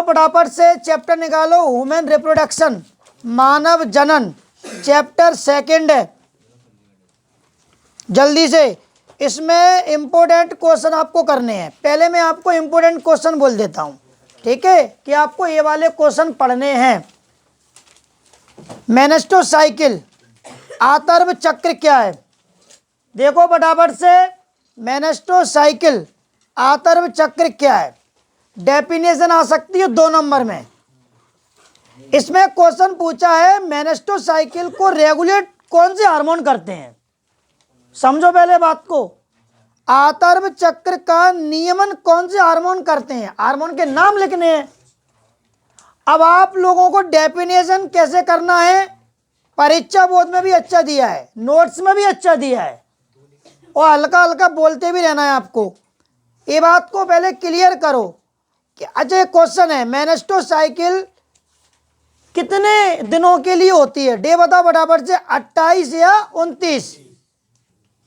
चलो फटाफट से चैप्टर निकालो, ह्यूमन रिप्रोडक्शन, मानव जनन, चैप्टर सेकंड है। जल्दी से इसमें इंपॉर्टेंट क्वेश्चन आपको करने हैं। पहले मैं आपको इंपॉर्टेंट क्वेश्चन बोल देता हूं, ठीक है, कि आपको ये वाले क्वेश्चन पढ़ने हैं। मेनेस्टोसाइकिल, आतर्व चक्र क्या है? देखो फटाफट से, मेनेस्टोसाइकिल, आतर्व चक्र क्या है? डेफिनेशन आ सकती है 2 नंबर में। इसमें क्वेश्चन पूछा है मेनेस्टोसाइकिल को रेगुलेट कौन से हार्मोन करते हैं? समझो पहले बात को, आतर्व चक्र का नियमन कौन से हार्मोन करते हैं? हार्मोन के नाम लिखने हैं। अब आप लोगों को डेफिनेशन कैसे करना है, परीक्षा बोर्ड में भी अच्छा दिया है, नोट्स में भी अच्छा दिया है, और हल्का हल्का बोलते भी रहना है आपको। ये बात को पहले क्लियर करो कि अच्छा क्वेश्चन है मेनेस्टोसाइकिल कितने दिनों के लिए होती है? डे बताओ फटाफट से, 28 या 29,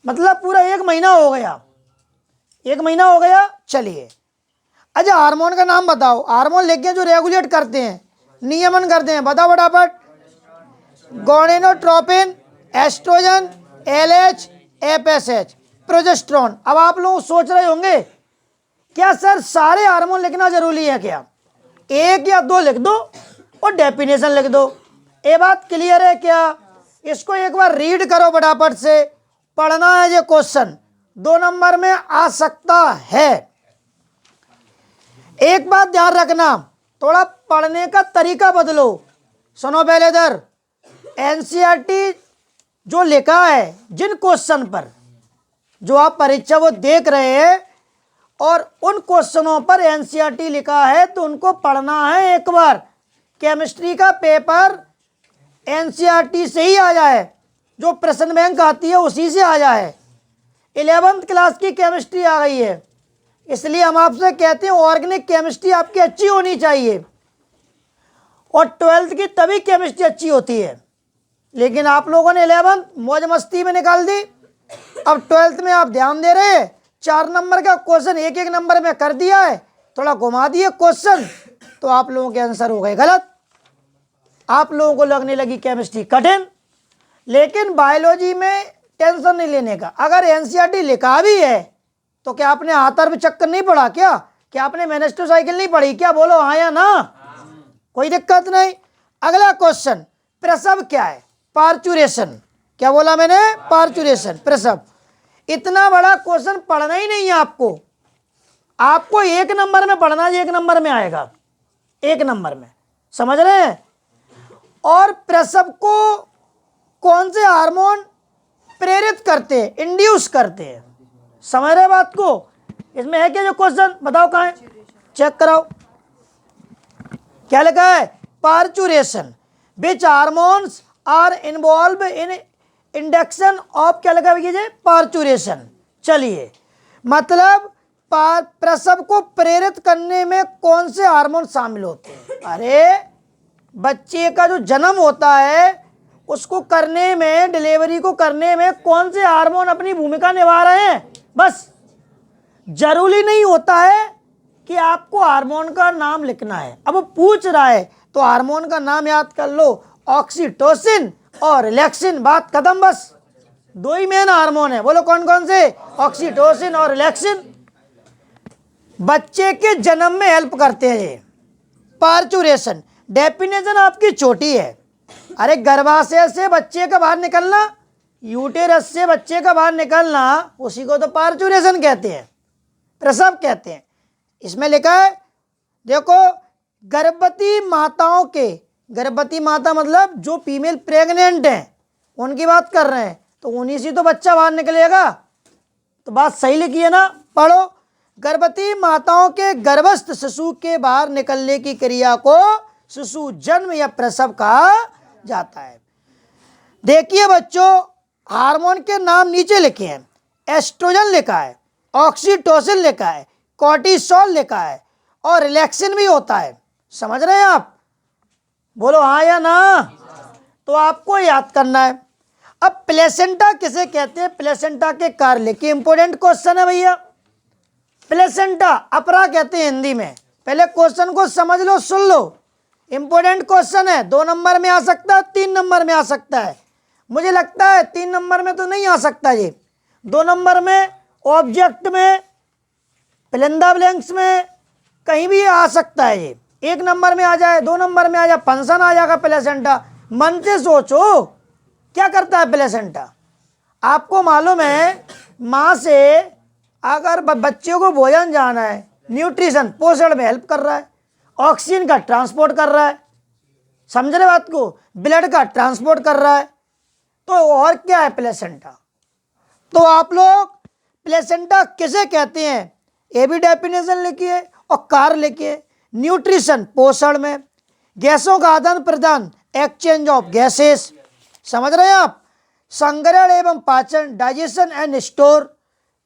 मतलब पूरा 1 महीना हो गया। 1 महीना हो गया। चलिए अच्छा हार्मोन का नाम बताओ, हार्मोन लिख के जो रेगुलेट करते हैं, नियमन करते हैं, बताओ फटाफट। Gonadotropin, estrogen, LH, FSH, progesterone. अब आप लोग सोच रहे होंगे क्या सर सारे हार्मोन लिखना जरूरी है क्या? 1 या 2 लिख दो और डेफिनेशन लिख दो। ये बात क्लियर है क्या? इसको एक बार रीड करो फटाफट से, पढ़ना है ये क्वेश्चन, 2 नंबर में आ सकता है। एक बात ध्यान रखना, थोड़ा पढ़ने का तरीका बदलो। सुनो पहले इधर, एनसीईआरटी जो लिखा है जिन क्वेश्चन पर जो आप परीक्षा वो देख रहे हैं, और उन क्वेश्चनों पर एनसीईआरटी लिखा है तो उनको पढ़ना है एक बार। केमिस्ट्री का पेपर एनसीईआरटी से ही आया है, जो प्रश्न बैंक आती है उसी से आया है। 11th क्लास की केमिस्ट्री आ गई है, इसलिए हम आपसे कहते हैं ऑर्गेनिक केमिस्ट्री आपकी अच्छी होनी चाहिए, और 12th की तभी केमिस्ट्री अच्छी होती है। लेकिन आप लोगों ने 11th मौज मस्ती में निकाल दी, अब 12th में आप ध्यान दे रहे हैं, 4 नंबर का क्वेश्चन 1-1 नंबर में कर दिया है, थोड़ा घुमा दिए क्वेश्चन, तो आप लोगों के आंसर हो गए गलत। आप लोगों को लगने लगी केमिस्ट्री कठिन। लेकिन बायोलॉजी में टेंशन नहीं लेने का, अगर एनसीईआरटी लिखा भी है तो क्या आपने आतर्व चक्र नहीं पढ़ा क्या? क्या आपने मेनेस्टोसाइकिल नहीं पढ़ी क्या? बोलो हाँ या ना, कोई दिक्कत नहीं। अगला क्वेश्चन, प्रसव क्या है? पार्चुरेशन। क्या बोला मैंने? पार्चुरेशन, प्रसव। इतना बड़ा क्वेश्चन पढ़ना ही नहीं है आपको, आपको 1 नंबर में पढ़ना है, 1 नंबर में आएगा, 1 नंबर में, समझ रहे हैं? और प्रसव को कौन से हार्मोन प्रेरित करते हैं, इंड्यूस करते हैं? समझ रहे बात को? इसमें है क्या जो क्वेश्चन, बताओ कहाँ है, चेक कराओ। क्या लिखा है? Parturition, which hormones are involved in induction of, क्या लिखा है? पार्चुरेशन। चलिए, मतलब प्रसव को प्रेरित करने में कौन से हार्मोन शामिल होते हैं? अरे बच्चे का जो जन्म होता है उसको करने में, डिलीवरी को करने में कौन से हार्मोन अपनी भूमिका निभा रहे हैं? बस, जरूरी नहीं होता है कि आपको हार्मोन का नाम लिखना है। अब वो पूछ रहा है तो हार्मोन का नाम याद कर लो, ऑक्सीटोसिन और रिलैक्सिन, बात खत्म। बस 2 ही मेन हार्मोन है, बोलो कौन कौन से? ऑक्सीटोसिन और रिलैक्सिन। बच्चे के जन्म में हेल्प करते हैं ये। पार्चुरेशन, डेफिनेशन आपकी छोटी है। अरे गर्भाशय से बच्चे का बाहर निकलना, यूटेरस से बच्चे का बाहर निकलना, उसी को तो पार्चुरेशन कहते हैं, प्रसव कहते हैं। इसमें लिखा है देखो, गर्भवती माताओं के, गर्भवती माता मतलब जो फीमेल प्रेग्नेंट हैं उनकी बात कर रहे हैं, तो उन्हीं से तो बच्चा बाहर निकलेगा। तो बात सही लिखी है ना, पढ़ो। गर्भवती माताओं के गर्भस्थ शिशु के बाहर निकलने की क्रिया को शिशु जन्म या प्रसव कहा जाता है। देखिए बच्चों, हार्मोन के नाम नीचे लिखे हैं, एस्ट्रोजन लिखा है, ऑक्सीटोसिन लिखा है, कॉर्टिसोल लिखा है, और रिलैक्सिन भी होता है। समझ रहे हैं आप? बोलो हाँ या ना। तो आपको याद करना है। अब प्लेसेंटा किसे कहते हैं? प्लेसेंटा के कार्य लिखिए, इंपॉर्टेंट क्वेश्चन है भैया। प्लेसेंटा अपरा कहते हैं हिंदी में, पहले क्वेश्चन को समझ लो, सुन लो। इंपॉर्टेंट क्वेश्चन है, 2 नंबर में आ सकता है, 3 नंबर में आ सकता है। मुझे लगता है 3 नंबर में तो नहीं आ सकता ये, 2 नंबर में, ऑब्जेक्ट में, फिल ब्लैंक्स में, कहीं भी आ सकता है ये। 1 नंबर में आ जाए, 2 नंबर में आ जाए, फंक्शन आ जाएगा प्लेसेंटा। मन से सोचो क्या करता है प्लेसेंटा। आपको मालूम है, माँ से अगर बच्चे को भोजन जाना है, न्यूट्रिशन पोषण में हेल्प कर रहा है, ऑक्सीजन का ट्रांसपोर्ट कर रहा है, समझ रहे बात को, ब्लड का ट्रांसपोर्ट कर रहा है, तो और क्या है प्लेसेंटा। तो आप लोग प्लेसेंटा किसे कहते हैं, ये भी डेफिनेशन लिखिए और कार लिखिए। न्यूट्रिशन पोषण में, गैसों का आदान प्रदान एक्सचेंज ऑफ गैसेस, समझ रहे हैं आप, संग्रहण एवं पाचन डाइजेशन एंड स्टोर,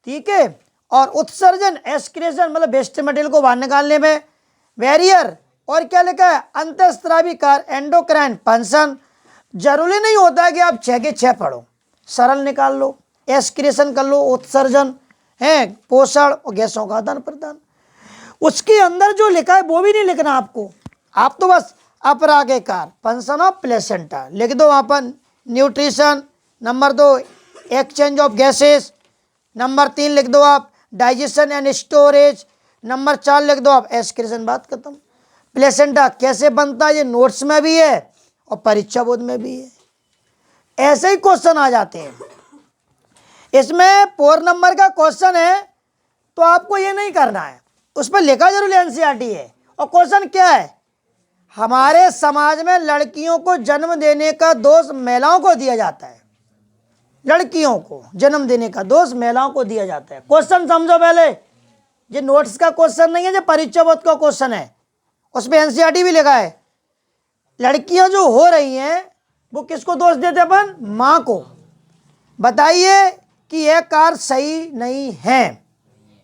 ठीक है, और उत्सर्जन एक्सक्रीशन मतलब वेस्ट मटेरियल को बाहर निकालने में, बैरियर, और क्या लिखा है, अंतःस्रावी कार एंडोक्राइन फंक्शन। जरूरी नहीं होता है कि आप 6 के 6 पढ़ो, सरल निकाल लो, एक्सक्रीशन कर लो, उत्सर्जन है, पोषण और गैसों का आदान प्रदान। उसके अंदर जो लिखा है वो भी नहीं लिखना आपको, आप तो बस अपरागेकार फंक्शन ऑफ प्लेसेंटा लिख दो वहाँ पर। Nutrition, number 2 exchange of gases, number 3 लिख दो आप डाइजेशन एंड स्टोरेज, नंबर 4 लिख दो आप एक्सक्रीशन, बात खत्म। प्लेसेंटा कैसे बनता है ये नोट्स में भी है और परीक्षा बोर्ड में भी है, ऐसे ही क्वेश्चन आ जाते हैं। इसमें 4 नंबर का क्वेश्चन है तो आपको ये नहीं करना है, उस पर लिखा जरूर एनसीईआरटी है। और क्वेश्चन क्या है, हमारे समाज में लड़कियों को जन्म देने का दोष महिलाओं को दिया जाता है, लड़कियों को जन्म देने का दोष महिलाओं को दिया जाता है। क्वेश्चन समझो पहले, ये नोट्स का क्वेश्चन नहीं है, जो परीक्षा बोर्ड का क्वेश्चन है, उस पर एनसीईआरटी भी लिखा है। लड़कियां जो हो रही हैं वो किसको दोष देते अपन, माँ को। बताइए कि यह कार्य सही नहीं है,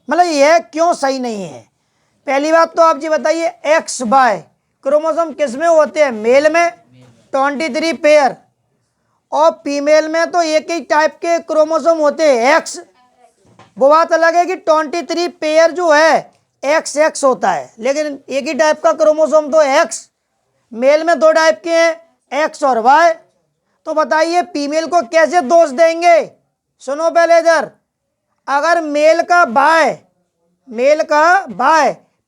मतलब यह क्यों सही नहीं है। पहली बात तो आप जी बताइए, एक्स वाई क्रोमोसोम किस में होते हैं, मेल में 23 पेयर, और फीमेल में तो एक ही टाइप के क्रोमोसोम होते हैं एक्स। वो बात अलग है कि 23 पेयर जो है एक्स एक्स होता है, लेकिन एक ही टाइप का क्रोमोसोम तो एक्स। मेल में 2 टाइप के हैं, एक्स और वाई। तो बताइए फीमेल को कैसे दोष देंगे। सुनो पहले इधर, अगर मेल का बाय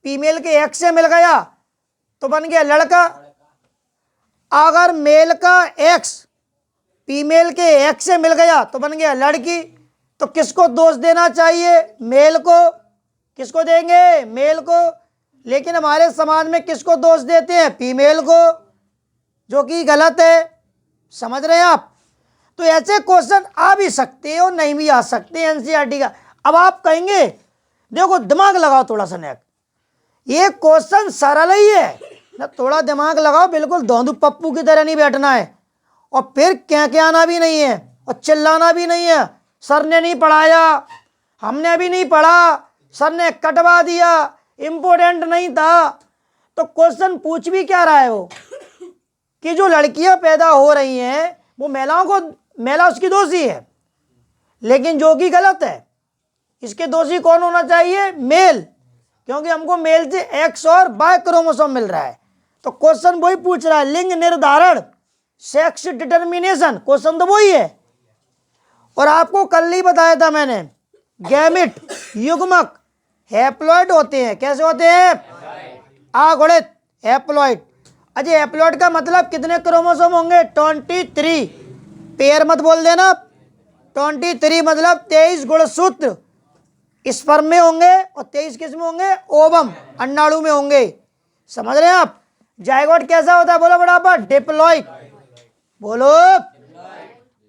फीमेल के एक्स से मिल गया तो बन गया लड़का। अगर मेल का एक्स फीमेल के एक्स से मिल गया तो बन गया लड़की। तो किसको दोष देना चाहिए, मेल को। किसको देंगे, मेल को। लेकिन हमारे समाज में किसको दोष देते हैं, फीमेल को, जो कि गलत है। समझ रहे हैं आप। तो ऐसे क्वेश्चन आ भी सकते हैं और नहीं भी आ सकते हैं एनसीईआरटी का। अब आप कहेंगे देखो दिमाग लगाओ थोड़ा सा नेक, ये क्वेश्चन सरल ही है ना, थोड़ा दिमाग लगाओ, बिल्कुल धोंधू पप्पू की तरह नहीं बैठना है, और फिर क्या आना भी नहीं है और चिल्लाना भी नहीं है, सर ने नहीं पढ़ाया, हमने भी नहीं पढ़ा, सर ने कटवा दिया, इम्पोर्टेंट नहीं था। तो क्वेश्चन पूछ भी क्या रहा है वो, कि जो लड़कियां पैदा हो रही हैं वो महिला उसकी दोषी है, लेकिन जो कि गलत है। इसके दोषी कौन होना चाहिए, मेल, क्योंकि हमको मेल से एक्स और वाई क्रोमोसोम मिल रहा है। तो क्वेश्चन वही पूछ रहा है, लिंग निर्धारण, सेक्स डिटर्मिनेशन, क्वेश्चन तो वही है। और आपको कल ही बताया था मैंने, गैमिट युग्मक हैप्लॉइड होते हैं। कैसे होते हैं, अगुणित हैप्लॉइड। अजय हैप्लॉइड का मतलब कितने क्रोमोसोम होंगे, 23। पेयर मत बोल देना, 23 मतलब 23 गुणसूत्र स्पर्म में होंगे और 23 किस में होंगे, ओवम अंडाणु में होंगे। समझ रहे हैं आप। जायगोट कैसा होता है, बोलो बड़ा डिप्लॉइड, बोलो।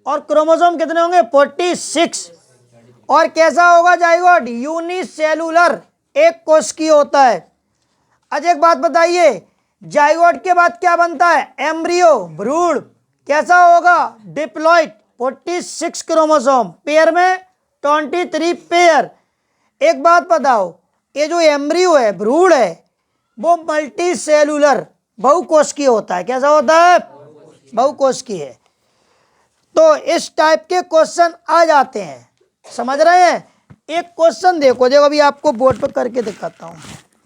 और क्रोमोसोम कितने होंगे, 46। और कैसा होगा जायगोट, यूनिसेलुलर, एक कोशिकीय होता है। अच्छा एक बात बताइए, जायगोट के बाद क्या बनता है, एम्ब्रियो, भ्रूण। कैसा होगा, डिप्लॉइड, 46 क्रोमोसोम, पेयर में 23 पेयर। एक बात बताओ, ये जो एम्ब्रियो है, भ्रूण है, वो मल्टी सेलुलर, बहुकोशिकीय होता है। कैसा होता है, बहुकोशिकीय है। तो इस टाइप के क्वेश्चन आ जाते हैं, समझ रहे हैं। एक क्वेश्चन देखो अभी आपको बोर्ड पर करके दिखाता हूं।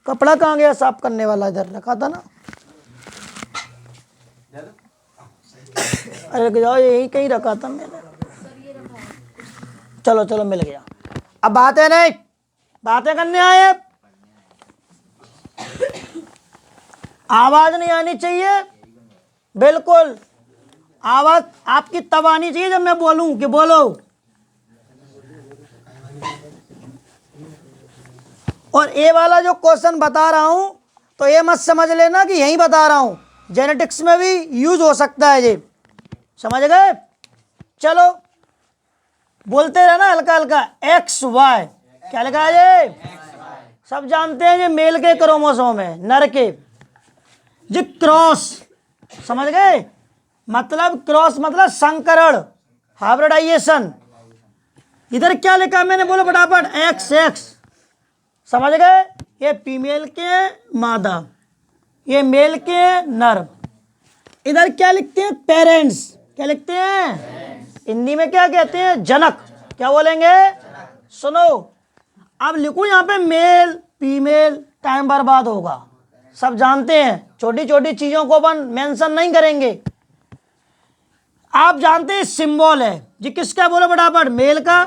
कपड़ा कहाँ गया साफ करने वाला? इधर रखा था ना। अरे जाओ, यही कहीं रखा था मैंने। चलो चलो मिल गया। अब बातें नहीं, बातें करने आए। आवाज नहीं आनी चाहिए, बिल्कुल। आवाज आपकी तब आनी चाहिए जब मैं बोलूं कि बोलो। और ये वाला जो क्वेश्चन बता रहा हूं तो ये मत समझ लेना कि यही बता रहा हूं, जेनेटिक्स में भी यूज हो सकता है ये, समझ गए? चलो बोलते रहना हल्का हल्का। एक्स वाई क्या लिखा है ये? सब जानते हैं ये मेल के क्रोमोसोम है, नर के। जी क्रॉस, समझ गए? मतलब क्रॉस मतलब संकरण, हाइब्रिडाइजेशन। इधर क्या लिखा मैंने, बोलो फटाफट। एक्स एक्स, समझ गए? ये फीमेल के मादा, ये मेल के नर। इधर क्या लिखते हैं? पेरेंट्स। क्या लिखते हैं? हिंदी में क्या कहते हैं? जनक। क्या बोलेंगे? सुनो, अब लिखूं यहाँ पे मेल फीमेल, टाइम बर्बाद होगा। सब जानते हैं, छोटी छोटी चीजों को अपन मेंशन नहीं करेंगे। आप जानते हैं सिंबल है जी, किसका? बोलो फटाफट। मेल का।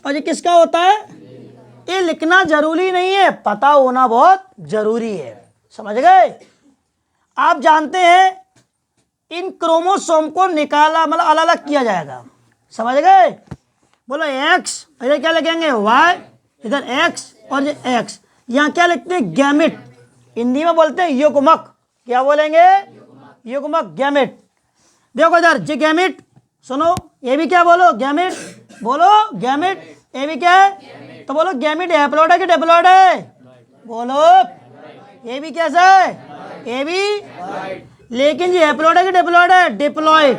और ये किसका होता है? ये लिखना जरूरी नहीं है, पता होना बहुत जरूरी है, समझ गए? आप जानते हैं इन क्रोमोसोम को निकाला मतलब अलग अलग किया जाएगा, समझ गए? बोलो एक्स, इधर क्या लिखेंगे? वाई, इधर एक्स और ये एक्स। यहाँ क्या लिखते हैं? गैमेट। हिंदी में बोलते हैं युग्मक। क्या बोलेंगे? युग्मक, गैमेट। देखो इधर जी गैमेट, सुनो ये भी क्या? बोलो गैमेट, बोलो गैमेट। ये भी क्या है? तो बोलो गैमेट हैप्लॉइड है कि डिप्लॉइड है? बोलो। ये भी कैसा है? ये भी। लेकिन ये हैप्लॉइड है कि डिप्लॉइड है? डिप्लॉइड।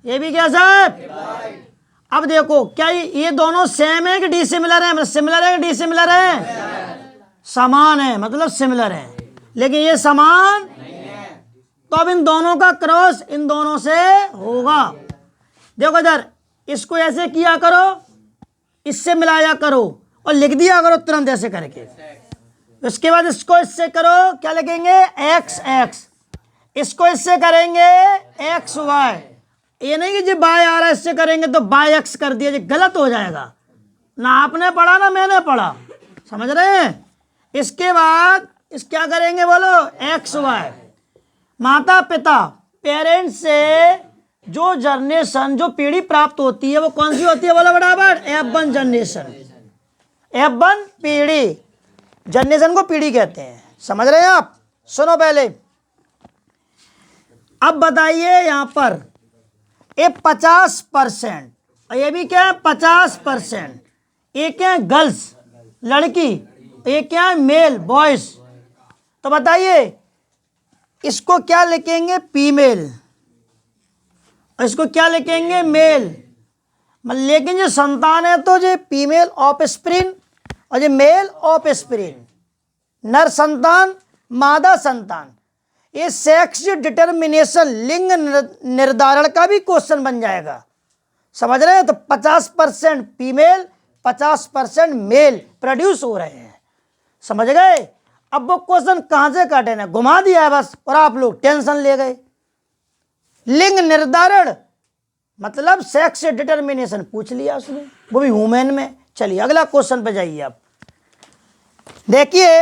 ये भी कैसा है? अब देखो क्या ये दोनों सेम है कि डिसिमिलर है? मतलब सिमिलर है कि डिसिमिलर है? समान है, मतलब सिमिलर है, लेकिन ये समान नहीं है। तो अब इन दोनों का क्रॉस इन दोनों से होगा। देखो इधर, इसको ऐसे किया करो, इससे मिलाया करो और लिख दिया करो तुरंत ऐसे करके। उसके बाद इसको इससे करो, क्या लिखेंगे? X x. इसको इससे करेंगे एक्स वाई। ये नहीं कि जी बाय आ रहा है इससे करेंगे तो बाय एक्स कर दिया, जी गलत हो जाएगा। ना आपने पढ़ा ना मैंने पढ़ा, समझ रहे हैं? इसके बाद इस क्या करेंगे? बोलो एक्स वाई। माता पिता, पेरेंट्स से जो जनरेशन, जो पीढ़ी प्राप्त होती है वो कौन सी होती है? बोलो बराबर। F1 generation. F1 पीढ़ी, जनरेशन को पीढ़ी कहते हैं, समझ रहे हैं आप? सुनो पहले, अब बताइए यहाँ पर ये 50%, और ये भी क्या है? 50%। ये क्या है? गर्ल्स, लड़की। ये क्या है? Male, boys. तो बताइए इसको क्या लिखेंगे? फीमेल। और इसको क्या लिखेंगे? मेल। लेकिन जो संतान है तो जो फीमेल ऑफ स्प्रिन और जो मेल ऑफ स्प्रिन, नर संतान मादा संतान। ये सेक्स डिटर्मिनेशन, लिंग निर्धारण का भी क्वेश्चन बन जाएगा, समझ रहे हैं? तो 50% फीमेल 50% मेल प्रोड्यूस हो रहे हैं, समझ गए? अब वो क्वेश्चन कहां से काटे ना, घुमा दिया है बस और आप लोग टेंशन ले गए। लिंग निर्धारण मतलब सेक्स डिटर्मिनेशन पूछ लिया उसने, वो भी वुमेन में। चलिए अगला क्वेश्चन पे जाइए आप। देखिए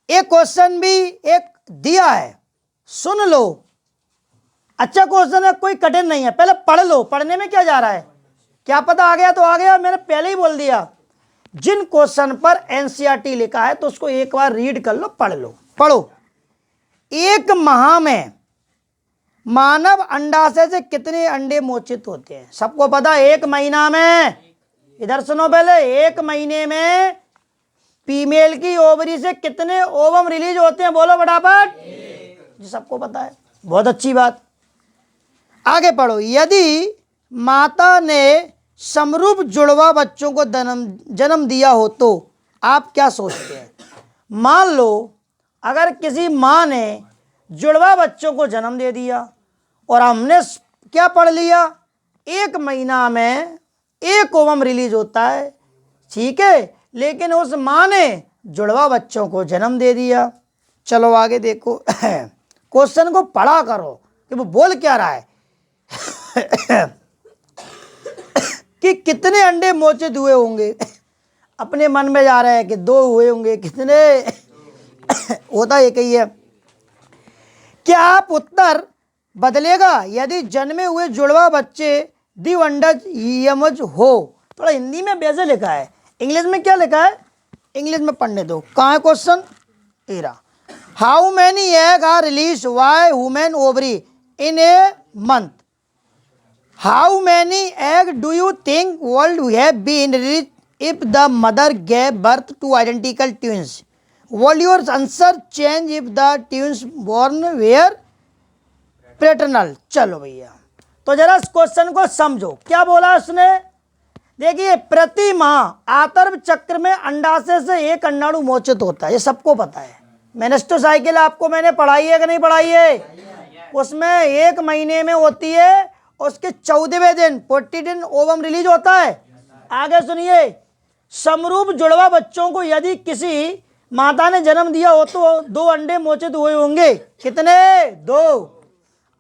एक क्वेश्चन भी एक दिया है, सुन लो। अच्छा क्वेश्चन है, कोई कठिन नहीं है, पहले पढ़ लो। पढ़ने में क्या जा रहा है? क्या पता आ गया तो आ गया, मैंने पहले ही बोल दिया। जिन क्वेश्चन पर एनसीईआरटी लिखा है तो उसको एक बार रीड कर लो, पढ़ लो। पढ़ो। एक माह में मानव अंडाशय से कितने अंडे मोचित होते हैं? सबको पता है एक महीना में। इधर सुनो पहले, एक महीने में फीमेल की ओवरी से कितने ओवम रिलीज होते हैं? बोलो फटाफट। जी सबको पता है, बहुत अच्छी बात। आगे पढ़ो। यदि माता ने समरूप जुड़वा बच्चों को जन्म दिया हो तो आप क्या सोचते हैं? मान लो अगर किसी माँ ने जुड़वा बच्चों को जन्म दे दिया और हमने क्या पढ़ लिया? एक महीना में एक ओवम रिलीज होता है, ठीक है, लेकिन उस माँ ने जुड़वा बच्चों को जन्म दे दिया। चलो आगे देखो, क्वेश्चन को पढ़ा करो कि वो बोल क्या रहा है। कि कितने अंडे मोचित हुए होंगे। अपने मन में जा रहा है कि 2 हुए होंगे, कितने होता एक ही है। क्या आप उत्तर बदलेगा यदि जन्मे हुए जुड़वा बच्चे द्विअंडज यमज हो। थोड़ा हिंदी में वैसे लिखा है, इंग्लिश में क्या लिखा है, इंग्लिश में पढ़ने दो। कहाँ है question, era. How many egg are release by human ovary in a month. How many egg do you think would have been release if the mother gave birth to identical twins. Will your answer change if the twins born were fraternal। चलो भैया, तो जरा इस question को समझो, क्या बोला उसने। देखिए, प्रति माह आतर्व चक्र में अंडाशय से एक अंडाणु मोचित होता है, ये सबको पता है। मेनिस्टो साइकिल आपको मैंने पढ़ाई है कि नहीं पढ़ाई है। उसमें 1 महीने में होती है, उसके 14वें दिन 40 दिन ओवम रिलीज होता है। आगे सुनिए, समरूप जुड़वा बच्चों को यदि किसी माता ने जन्म दिया हो तो 2 अंडे मोचित हुए होंगे। कितने, 2।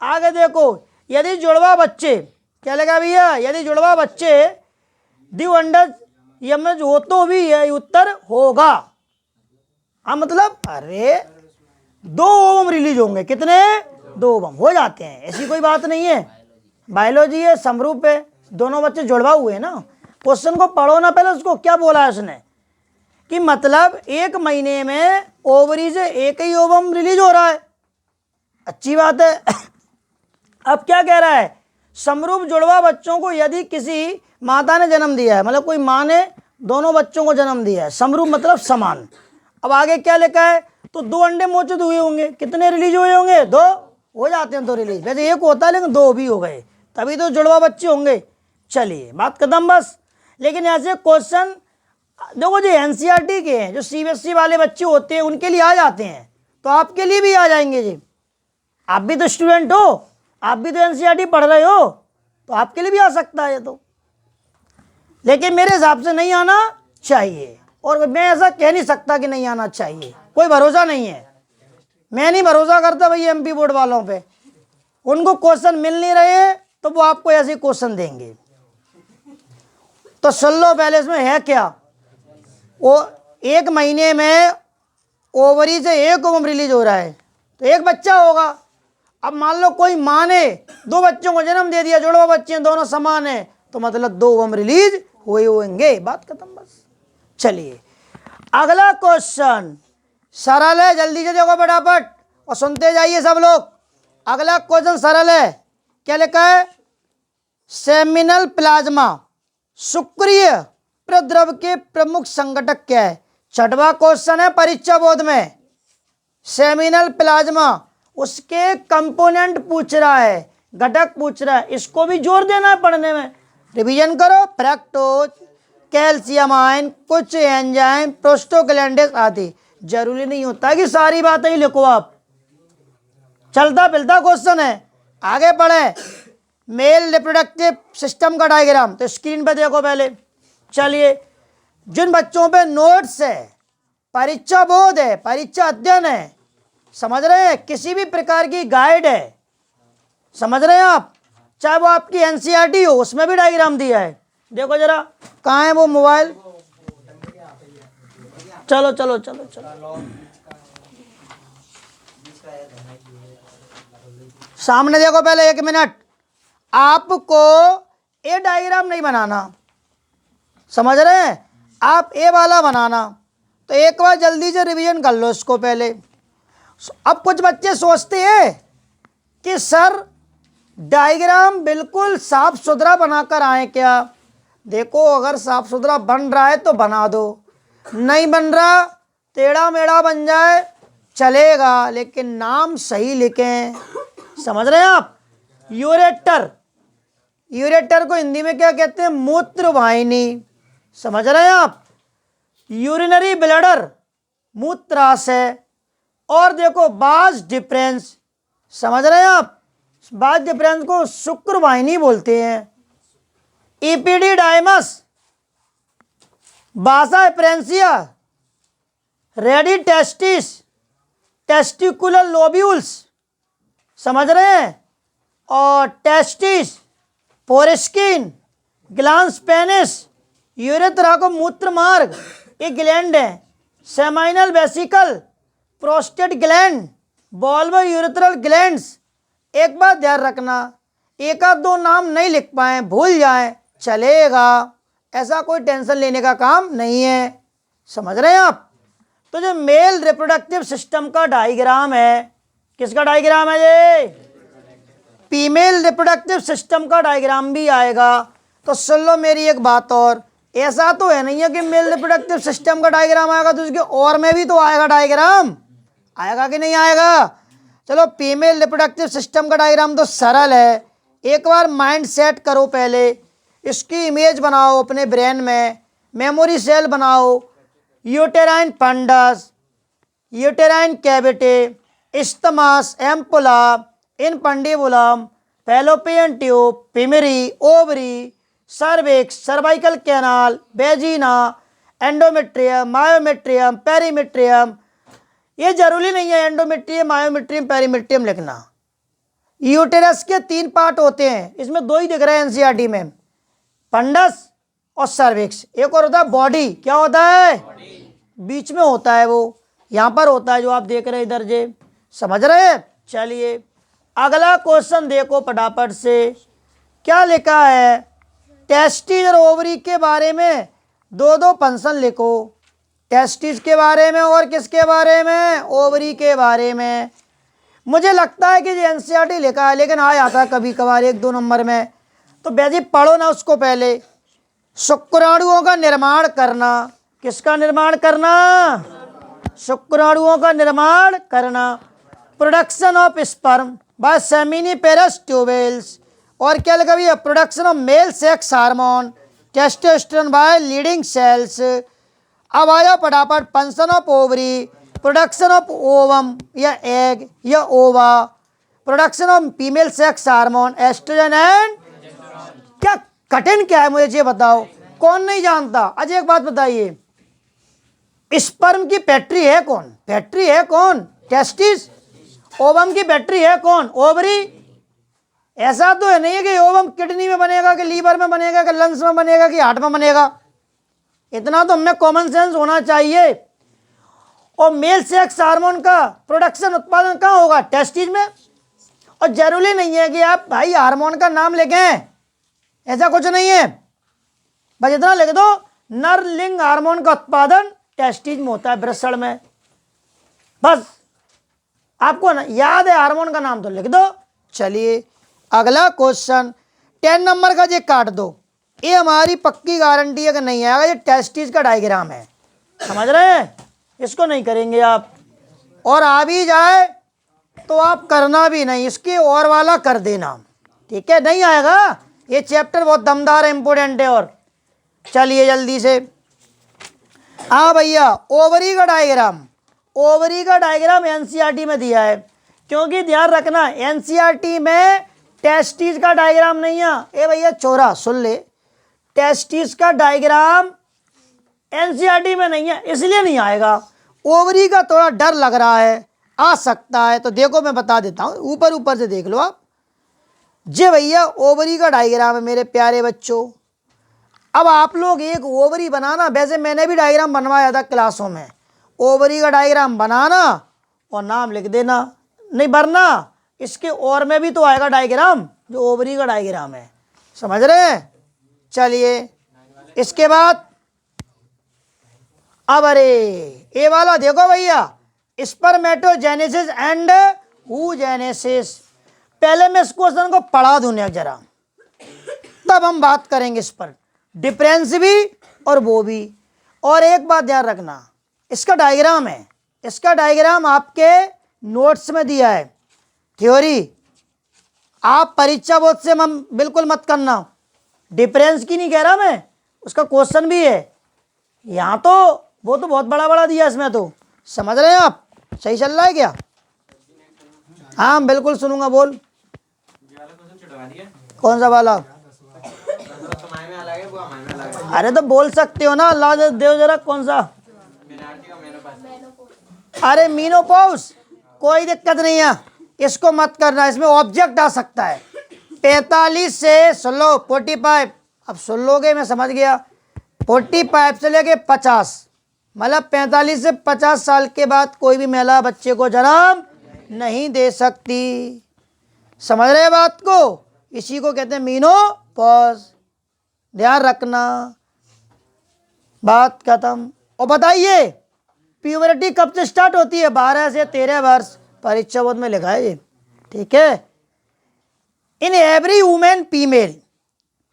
आगे देखो, यदि जुड़वा बच्चे, क्या लगा भैया, यदि जुड़वा बच्चे द्विअंडज यमज हो तो भी यह उत्तर होगा। हाँ मतलब, अरे 2 ओवम रिलीज होंगे। कितने, 2 ओवम हो जाते हैं, ऐसी कोई बात नहीं है। बायोलॉजी है, समरूप है, दोनों बच्चे जुड़वा हुए ना। क्वेश्चन को पढ़ो ना पहले, उसको क्या बोला है उसने, कि मतलब 1 महीने में ओवरी से एक ही ओवम रिलीज हो रहा है, अच्छी बात है। अब क्या कह रहा है, समरूप जुड़वा बच्चों को यदि किसी माता ने जन्म दिया है, मतलब कोई माँ ने दोनों बच्चों को जन्म दिया है, समरूप मतलब समान। अब आगे क्या लिखा है, तो 2 अंडे मोचित हुए होंगे। कितने रिलीज हुए होंगे, 2 हो जाते हैं, 2 रिलीज। वैसे 1 होता है लेकिन 2 भी हो गए, तभी तो जुड़वा बच्चे होंगे। चलिए बात खत्म बस। लेकिन ऐसे क्वेश्चन देखो जो एनसीईआरटी के हैं, जो सीबीएसई वाले बच्चे होते हैं, उनके लिए आ जाते हैं, तो आपके लिए भी आ जाएंगे जी। आप भी तो स्टूडेंट हो, आप भी तो एनसीईआरटी पढ़ रहे हो, तो आपके लिए भी आ सकता है तो। लेकिन मेरे हिसाब से नहीं आना चाहिए, और मैं ऐसा कह नहीं सकता कि नहीं आना चाहिए, कोई भरोसा नहीं है। मैं नहीं भरोसा करता भाई एमपी बोर्ड वालों पे, उनको क्वेश्चन मिल नहीं रहे तो वो आपको ऐसे क्वेश्चन देंगे। तो सुन लो पहले इसमें है क्या, वो 1 महीने में ओवरी से एक ओवम रिलीज हो रहा है तो 1 बच्चा होगा। अब मान लो कोई माँ ने 2 बच्चों को जन्म दे दिया, जुड़वा बच्चे हैं, दोनों समान है, तो मतलब 2 ओवम रिलीज हुए होंगे, बात खत्म बस। चलिए अगला क्वेश्चन सरल है, जल्दी से देखो फटाफट और सुनते जाइए सब लोग। अगला क्वेश्चन सरल है, क्या लिखा है, सेमिनल प्लाज्मा शुक्रिय प्रद्रव के प्रमुख संघटक क्या है। 6वां क्वेश्चन है परीक्षा बोर्ड में, सेमिनल प्लाज्मा, उसके कंपोनेंट पूछ रहा है, घटक पूछ रहा है, इसको भी जोर देना है पढ़ने में। रिवीजन करो, फ्रैक्टोज, कैल्शियम आयन, कुछ एंजाइम, प्रोस्टोग्लैंडेस आदि। जरूरी नहीं होता कि सारी बातें ही लिखो आप, चलता फिरता क्वेश्चन है। आगे पढ़े, मेल रिप्रोडक्टिव सिस्टम का डायग्राम, तो स्क्रीन पे देखो पहले। चलिए, जिन बच्चों पे नोट्स है, परीक्षा बोध है, परीक्षा अध्ययन है, समझ रहे हैं, किसी भी प्रकार की गाइड है, समझ रहे हैं आप, चाहे वो आपकी एनसीईआरटी हो, उसमें भी डायग्राम दिया है। देखो जरा, कहाँ है वो मोबाइल, चलो चलो चलो चलो सामने देखो पहले, 1 मिनट। आपको ए डायग्राम नहीं बनाना, समझ रहे हैं, आप ए वाला बनाना। तो एक बार जल्दी से रिवीजन कर लो इसको पहले। अब कुछ बच्चे सोचते हैं कि सर डायग्राम बिल्कुल साफ सुथरा बनाकर आए क्या। देखो, अगर साफ सुथरा बन रहा है तो बना दो, नहीं बन रहा टेढ़ा मेढ़ा बन जाए चलेगा, लेकिन नाम सही लिखें, समझ रहे हैं आप। यूरेटर, यूरेटर को हिंदी में क्या कहते हैं, मूत्र वाहिनी, समझ रहे हैं आप। यूरिनरी ब्लैडर, मूत्राशय। और देखो बाज डिफरेंस, समझ रहे हैं आप, बाज डिफरेंस को शुक्र वाहिनी बोलते हैं। ईपीडी डायमस, बासा एप्रेंसिया, रेडी टेस्टिस, टेस्टिकुलर लोब्यूल्स, समझ रहे हैं, और टेस्टिस, फोरेस्किन, ग्लांस पेनिस, यूरेथ्रा को मूत्र मार्ग, ये ग्लैंड है, seminal vesicle, prostate gland, valve urethral glands. एक बात ध्यान रखना, एक आध दो नाम नहीं लिख पाए, भूल जाएं, चलेगा, ऐसा कोई टेंशन लेने का काम नहीं है, समझ रहे हैं आप। तो जो मेल रिप्रोडक्टिव सिस्टम का डायग्राम है, किसका डायग्राम है ये, फीमेल रिप्रोडक्टिव सिस्टम का डायग्राम भी आएगा। तो सुन लो मेरी एक बात और, ऐसा तो है नहीं है कि मेल रिप्रोडक्टिव सिस्टम का डायग्राम आएगा तो उसके और में भी तो आएगा डायग्राम, आएगा कि नहीं आएगा। चलो फीमेल रिप्रोडक्टिव सिस्टम का डायग्राम तो सरल है, एक बार माइंड सेट करो, पहले इसकी इमेज बनाओ अपने ब्रेन में, मेमोरी सेल बनाओ, uterine fundus, uterine cavity, isthmus, ampulla, infundibulum, fallopian tube, fimbriae, ovary, cervix, cervical canal, vagina, endometrium, myometrium, perimetrium. ये जरूरी नहीं है एंडोमेट्रियम, मायोमेट्रियम, पेरीमेट्रियम लिखना। यूटेरस के 3 पार्ट होते हैं, इसमें 2 ही दिख रहे हैं एनसीईआरटी में, फंडस और सर्विक्स। एक और होता है बॉडी, क्या होता है, बीच में होता है वो, यहाँ पर होता है जो आप देख रहे हैं इधर, जे समझ रहे हैं। चलिए अगला क्वेश्चन देखो फटाफट से, क्या लिखा है, टेस्टिस और ओवरी के बारे में 2-2 फंक्शन लिखो, टेस्टिस के बारे में और किसके बारे में, ओवरी के बारे में। मुझे लगता है कि ये एनसीईआरटी लिखा है, लेकिन आ जाता है कभी कभार 1-2 नंबर में, तो बेजी पढ़ो ना उसको पहले। शुक्राणुओं का निर्माण करना, किसका निर्माण करना, शुक्राणुओं का निर्माण करना, production of sperm by seminiferous tubules, और क्या लिखा भैया, production of male sex hormone testosterone by Leydig cells. अब आया फटाफट function of ovary, production of ovum या एग या ova, production of female sex hormone estrogen and, क्या कठिन क्या है मुझे ये बताओ, कौन नहीं जानता। अच्छा एक बात बताइए, स्पर्म की फैक्ट्री है कौन, फैक्ट्री है कौन, टेस्टिस। ओवम की फैक्ट्री है कौन, ओवरी। ऐसा तो है नहीं है कि ओवम किडनी में बनेगा, कि लीवर में बनेगा, कि लंग्स में बनेगा, कि हार्ट में बनेगा, इतना तो हमें कॉमन सेंस होना चाहिए। और मेल सेक्स हार्मोन का प्रोडक्शन उत्पादन कहाँ होगा, टेस्टिस में। और जरूरी नहीं है कि आप भाई हार्मोन का नाम लिखें, ऐसा कुछ नहीं है, बस इतना लिख दो, नर लिंग हार्मोन का उत्पादन टेस्टिस में होता है, वृषण में, बस आपको ना याद है हार्मोन का नाम तो लिख दो। चलिए अगला क्वेश्चन 10 नंबर का, ये काट दो, ये हमारी पक्की गारंटी है कि नहीं आएगा, ये टेस्टिस का डायग्राम है, समझ रहे हैं, इसको नहीं करेंगे आप, और आ भी जाए तो आप करना भी नहीं, इसके और वाला कर देना, ठीक है, नहीं आएगा, ये चैप्टर बहुत दमदार है, इंपॉर्टेंट है। और चलिए जल्दी से, हाँ भैया ओवरी का डायग्राम, ओवरी का डायग्राम एनसीईआरटी में दिया है, क्योंकि ध्यान रखना एनसीईआरटी में टेस्टिस का डायग्राम नहीं है। ए भैया चोरा सुन ले, टेस्टिस का डायग्राम एनसीईआरटी में नहीं है, इसलिए नहीं आएगा। ओवरी का थोड़ा डर लग रहा है, आ सकता है, तो देखो मैं बता देता हूँ, ऊपर ऊपर से देख लो आप। जे भैया ओवरी का डायग्राम है मेरे प्यारे बच्चों। अब आप लोग एक ओवरी बनाना, वैसे मैंने भी डायग्राम बनवाया था क्लासों में, ओवरी का डायग्राम बनाना और नाम लिख देना, नहीं वरना इसके और में भी तो आएगा डायग्राम जो ओवरी का डायग्राम है, समझ रहे हैं। चलिए इसके बाद अब अरे ये वाला देखो भैया, स्पर्मेटोजेनेसिस एंड oogenesis। पहले मैं इस क्वेश्चन को पढ़ा दूं जरा, तब हम बात करेंगे इस पर, डिफरेंस भी और वो भी। और एक बात ध्यान रखना, इसका डायग्राम है, इसका डायग्राम आपके नोट्स में दिया है, थ्योरी आप परीक्षा बोर्ड से बिल्कुल मत करना, डिफरेंस की नहीं कह रहा मैं, उसका क्वेश्चन भी है यहाँ, तो वो तो बहुत बड़ा बड़ा दिया इसमें, तो समझ रहे हैं आप, सही चल रहा है क्या। हाँ बिल्कुल सुनूंगा, बोल कौन सा वाला, अरे तो बोल सकते हो ना, अल्लाह देव जरा, कौन सा अरे मीनोपॉज कोई दिक्कत नहीं है, इसको मत करना, इसमें ऑब्जेक्ट आ सकता है। 45 से सुन लो 45, अब सुन लोगे मैं समझ गया। 45 से लेके 50, मतलब 45 से 50 साल के बाद कोई भी महिला बच्चे को जन्म नहीं दे सकती। समझ रहे बात को? इसी को कहते हैं मीनोपॉज, ध्यान रखना। बात खत्म। और बताइए प्यूबर्टी कब से स्टार्ट होती है? 12 से 13 वर्ष, परीक्षा बोर्ड में लिखा है ये, ठीक है। In every women female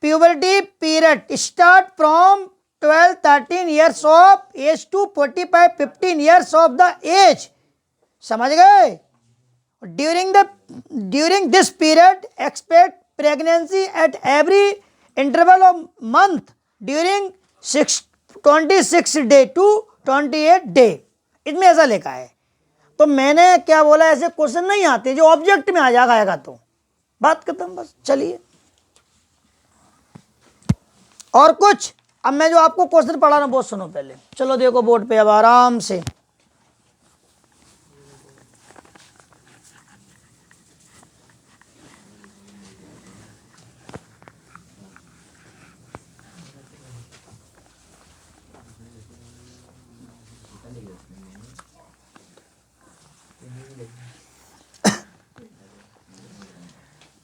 puberty period start from 12-13 years of age to 45-15 years of the age। समझ गए? During this period expect pregnancy at every interval of month during 26 day to 28 day. इसमें ऐसा लिखा है। तो मैंने क्या बोला, ऐसे क्वेश्चन नहीं आते जो ऑब्जेक्ट में आ जाएगा, आएगा तो बात खत्म, बस। चलिए और कुछ, अब मैं जो आपको क्वेश्चन पढ़ा रहा हूं बहुत सुनो पहले। चलो देखो बोर्ड पे अब आराम से।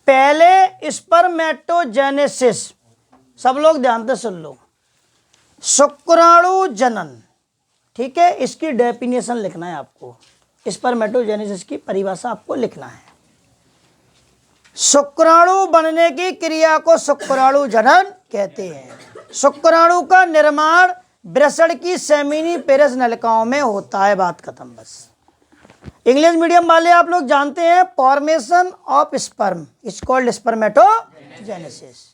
पहले स्पर्मेटोजेनेसिस, सब लोग ध्यान से सुन लो। शुक्राणु जनन, ठीक है, इसकी डेफिनेशन लिखना है आपको। स्पर्मेटोजेनेसिस की परिभाषा आपको लिखना है। शुक्राणु बनने की क्रिया को शुक्राणु जनन कहते हैं। शुक्राणु का निर्माण वृषण की सेमिनिफेरस नलिकाओं में होता है। बात खत्म, बस। इंग्लिश मीडियम वाले आप लोग जानते हैं, formation of sperm is called spermatogenesis.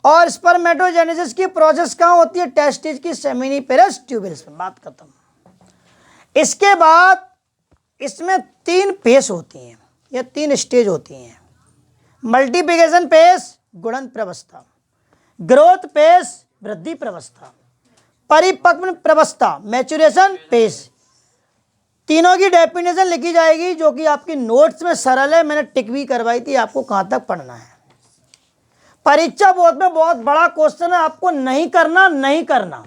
और स्पर्मेटोजेनेसिस की प्रोसेस कहाँ होती है? टेस्टिस की सेमिनिफेरस ट्यूबल्स में। बात खत्म। इसके बाद इसमें 3 फेस होती हैं, या 3 स्टेज होती हैं। मल्टीप्लिकेशन फेस, गुणन प्रवस्था, ग्रोथ फेस, वृद्धि प्रवस्था, परिपक्व प्रवस्था, मैच्योरेशन फेस। तीनों की डेफिनेशन लिखी जाएगी, जो कि आपकी नोट्स में सरल है, मैंने टिक भी करवाई थी, आपको कहाँ तक पढ़ना है। परीक्षा बोर्ड में बहुत बड़ा क्वेश्चन है, आपको नहीं करना,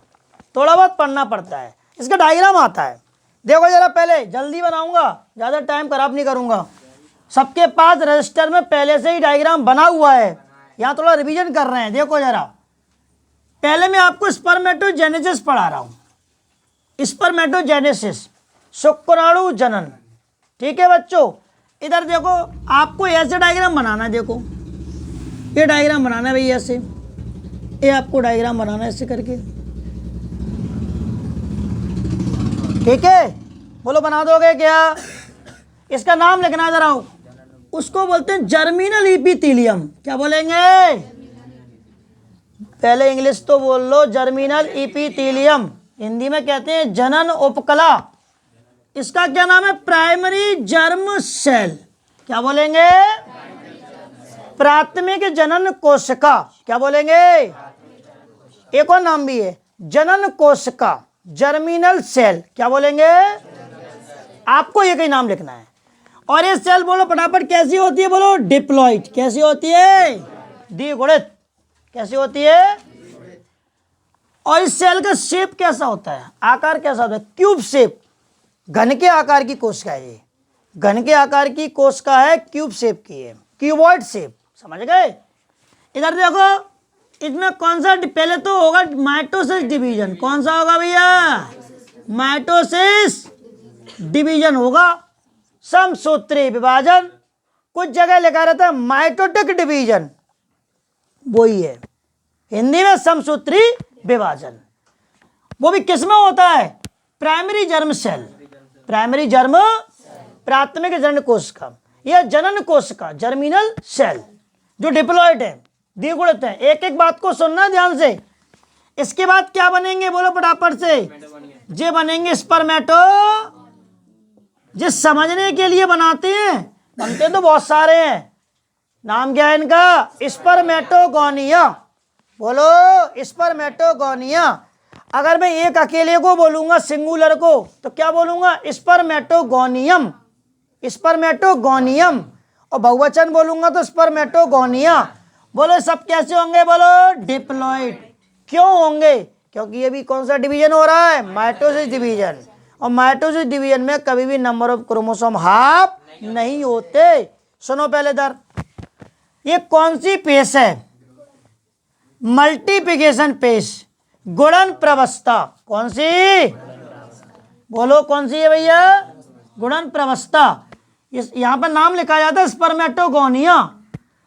थोड़ा बहुत पढ़ना पड़ता है। इसका डायग्राम आता है, देखो जरा, पहले जल्दी बनाऊंगा, ज़्यादा टाइम खराब नहीं करूंगा। सबके पास रजिस्टर में पहले से ही डायग्राम बना हुआ है, यहाँ थोड़ा रिवीजन कर रहे हैं। देखो जरा, पहले मैं आपको स्पर्मेटोजेनेसिस पढ़ा रहा हूँ। स्पर्मेटोजेनेसिस, शुक्राणु जनन, ठीक है बच्चों। इधर देखो, आपको ऐसे डायग्राम बनाना है। देखो ये डायग्राम बनाना है भैया, ऐसे ये आपको डायग्राम बनाना है ऐसे करके, ठीक है। बोलो बना दोगे क्या? इसका नाम लिखना है जरा। उसको बोलते हैं जर्मिनल इपिथीलियम। क्या बोलेंगे? पहले इंग्लिश तो बोल लो, जर्मिनल इपिथीलियम। हिंदी में कहते हैं जनन उपकला। इसका क्या नाम है? Primary germ cell. क्या बोलेंगे? प्राथमिक जनन कोशिका। क्या बोलेंगे? एक और नाम भी है, जनन कोशिका, जर्मिनल सेल। क्या बोलेंगे? आपको एक ही नाम लिखना है। और ये सेल बोलो फटाफट, कैसी होती है? बोलो डिप्लॉइड। कैसी होती है? द्विगुणित। कैसी होती है? और इस सेल का शेप कैसा होता है? आकार कैसा होता है? क्यूब शेप, घन के आकार की कोशिका है ये। घन के आकार की कोशिका है, क्यूब शेप की है, क्यूबॉइड शेप। समझ गए? इधर देखो, इसमें कौन सा पहले तो होगा माइटोसिस डिवीजन। कौन सा होगा भैया? माइटोसिस डिवीजन होगा। समसूत्री विभाजन, कुछ जगह लिखा रहता है माइटोटिक डिवीजन, वही है हिंदी में समसूत्री विभाजन। वो भी किसमें होता है? Primary germ cell, primary germ, प्राथमिक जनन कोशिका, यह जनन कोशिका, जर्मिनल सेल, जो डिप्लॉइड है, द्विगुणित है। एक एक बात को सुनना ध्यान से। इसके बाद क्या बनेंगे? बोलो फटाफट से। जे बनेंगे स्पर्मेटो, जिस समझने के लिए बनाते हैं, बनते तो बहुत सारे हैं। नाम क्या है इनका? स्पर्मेटोगोनिया। बोलो स्पर्मेटोगोनिया। अगर मैं एक अकेले को बोलूंगा सिंगुलर को तो क्या बोलूंगा? Spermatogonium, spermatogonium. और बहुवचन बोलूंगा तो स्पर्मेटोगोनिया। बोलो सब कैसे होंगे? बोलो डिप्लॉइड। क्यों होंगे? क्योंकि ये भी कौन सा डिवीजन हो रहा है? Mitosis division. और माइटोसिस डिवीजन में कभी भी नंबर ऑफ क्रोमोसोम हाफ नहीं होते। सुनो पहले इधर, ये कौन सी पेश है? मल्टीप्लिकेशन पेश, गुणन प्रवस्था। कौन सी? बोलो कौन सी है भैया? गुणन प्रवस्था। इस यहाँ पर नाम लिखा जाता है स्पर्मेटोगोनिया।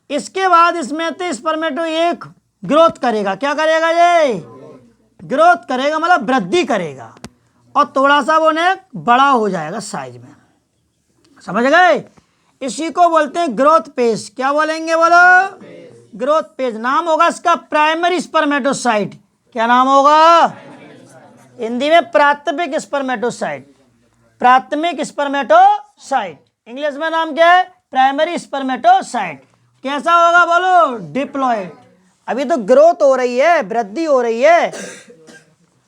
इसके बाद इसमें तो स्पर्मेटो एक ग्रोथ करेगा। क्या करेगा? ये ग्रोथ करेगा, मतलब वृद्धि करेगा, और थोड़ा सा वो ने बड़ा हो जाएगा साइज में। समझ गए? इसी को बोलते हैं ग्रोथ पेज। क्या बोलेंगे? बोलो ग्रोथ पेज। नाम होगा इसका प्राइमरी स्पर्मेटोसाइट। क्या नाम होगा? हिंदी में प्राथमिक स्पर्मेटोसाइट, प्राथमिक स्पर्मेटोसाइट। इंग्लिश में नाम क्या है? Primary spermatocyte. कैसा होगा? बोलो डिप्लॉइड। अभी तो ग्रोथ हो रही है, वृद्धि हो रही है,